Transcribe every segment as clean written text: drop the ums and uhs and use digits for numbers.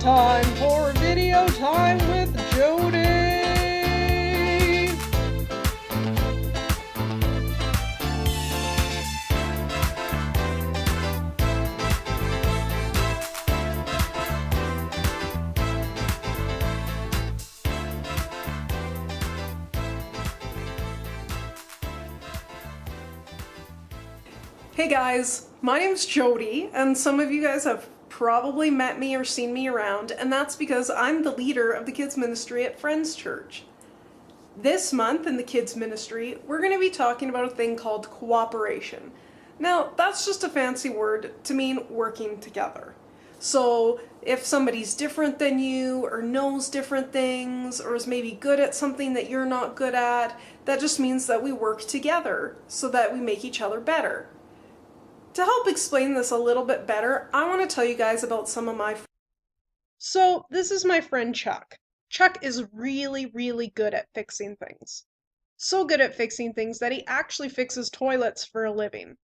time for video time with Jodi. Hey guys, my name's Jodi, and some of you guys have probably met me or seen me around, and that's because I'm the leader of the kids ministry at Friends Church. This month in the kids ministry, we're going to be talking about a thing called cooperation. Now, that's just a fancy word to mean working together. So if somebody's different than you, or knows different things, or is maybe good at something that you're not good at, that just means that we work together so that we make each other better. To help explain this a little bit better, I want to tell you guys about some of my friends. So this is my friend Chuck. Chuck is really good at fixing things. So good at fixing things that he actually fixes toilets for a living.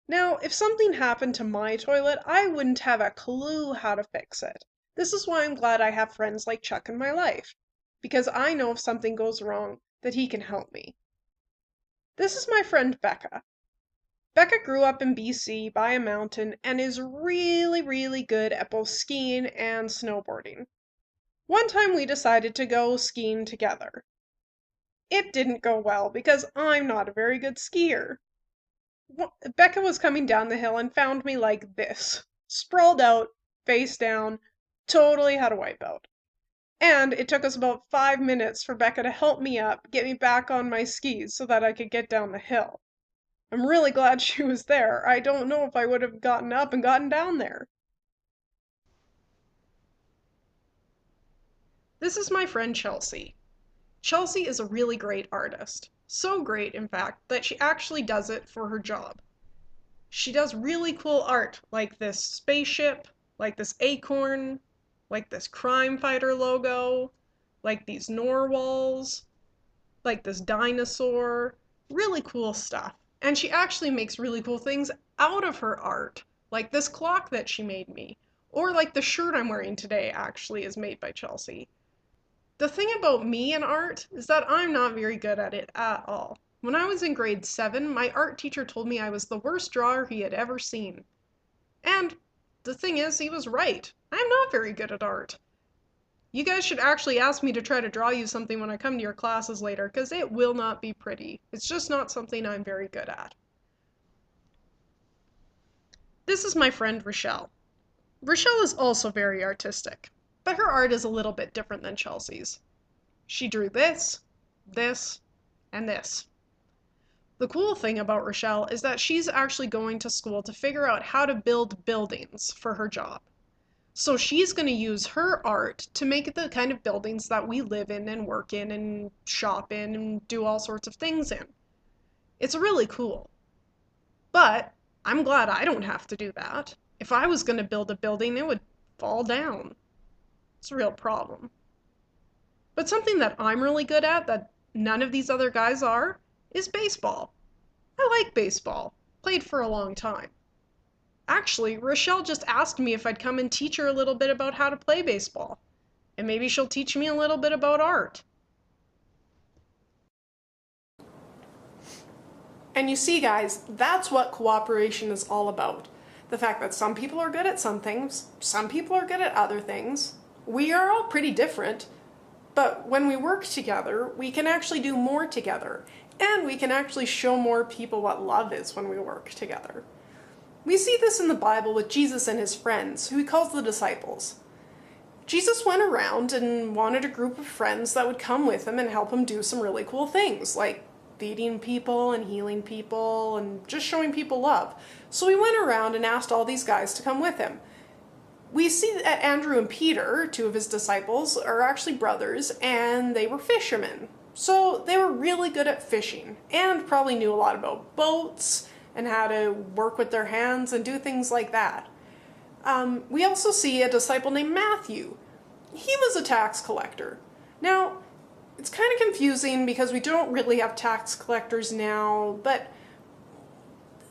Now, if something happened to my toilet, I wouldn't have a clue how to fix it. This is why I'm glad I have friends like Chuck in my life, because I know if something goes wrong, that he can help me. This is my friend Becca. Becca grew up in BC by a mountain and is really good at both skiing and snowboarding. One time we decided to go skiing together. It didn't go well because I'm not a very good skier. Becca was coming down the hill and found me like this, sprawled out, face down, totally had a wipeout. And it took us about 5 minutes for Becca to help me up, get me back on my skis so that I could get down the hill. I'm really glad she was there. I don't know if I would have gotten up and gotten down there. This is my friend Chelsea. Chelsea is a really great artist. So great, in fact, that she actually does it for her job. She does really cool art, like this spaceship, like this acorn, like this crime fighter logo, like these narwhals, like this dinosaur. Really cool stuff. And she actually makes really cool things out of her art, like this clock that she made me, or like the shirt I'm wearing today actually is made by Chelsea. The thing about me and art is that I'm not very good at it at all. When I was in grade 7, my art teacher told me I was the worst drawer he had ever seen. And the thing is, he was right. I'm not very good at art. You guys should actually ask me to try to draw you something when I come to your classes later, because it will not be pretty. It's just not something I'm very good at. This is my friend Rochelle. Rochelle is also very artistic, but her art is a little bit different than Chelsea's. She drew this, this, and this. The cool thing about Rochelle is that she's actually going to school to figure out how to build buildings for her job. So she's going to use her art to make the kind of buildings that we live in and work in and shop in and do all sorts of things in. It's really cool. But I'm glad I don't have to do that. If I was going to build a building, it would fall down. It's a real problem. But something that I'm really good at that none of these other guys are is baseball. I like baseball. Played for a long time. Actually, Rochelle just asked me if I'd come and teach her a little bit about how to play baseball. And maybe she'll teach me a little bit about art. And you see, guys, that's what cooperation is all about. The fact that some people are good at some things, some people are good at other things. We are all pretty different, but when we work together, we can actually do more together. And we can actually show more people what love is when we work together. We see this in the Bible with Jesus and his friends, who he calls the disciples. Jesus went around and wanted a group of friends that would come with him and help him do some really cool things, like feeding people and healing people and just showing people love. So he went around and asked all these guys to come with him. We see that Andrew and Peter, two of his disciples, are actually brothers, and they were fishermen. So they were really good at fishing and probably knew a lot about boats and how to work with their hands and do things like that. We also see a disciple named Matthew. He was a tax collector. Now, it's kind of confusing because we don't really have tax collectors now, but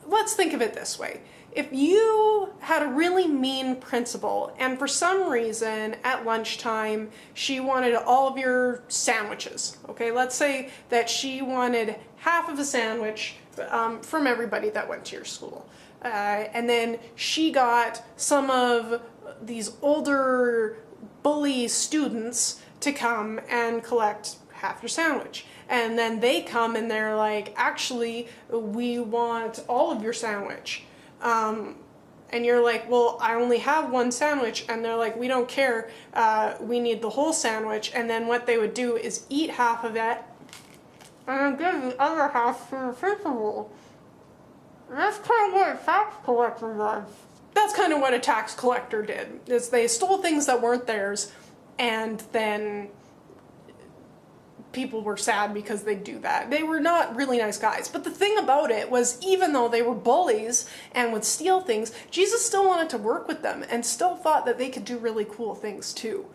let's think of it this way. if you had a really mean principal and for some reason at lunchtime she wanted all of your sandwiches, okay, let's say that she wanted half of a sandwich from everybody that went to your school, and then she got some of these older bully students to come and collect half your sandwich. And then they come and they're like, actually, we want all of your sandwich. And you're like, well, I only have one sandwich. And they're like, we don't care. We need the whole sandwich. And then what they would do is eat half of it and give the other half to the principal. That's kind of what a tax collector does. That's kind of what a tax collector did, is they stole things that weren't theirs, and then people were sad because they do that. They were not really nice guys. But the thing about it was, even though they were bullies and would steal things, Jesus still wanted to work with them and still thought that they could do really cool things too.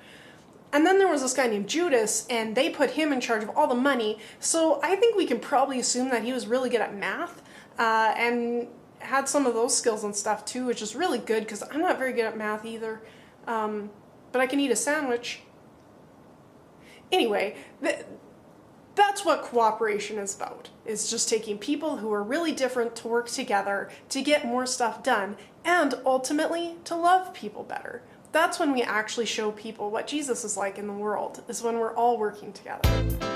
And then there was this guy named Judas, and they put him in charge of all the money. So I think we can probably assume that he was really good at math, and had some of those skills and stuff too, which is really good because I'm not very good at math either. But I can eat a sandwich. Anyway, that's what cooperation is about. It's just taking people who are really different to work together to get more stuff done, and ultimately to love people better. That's when we actually show people what Jesus is like in the world, is when we're all working together.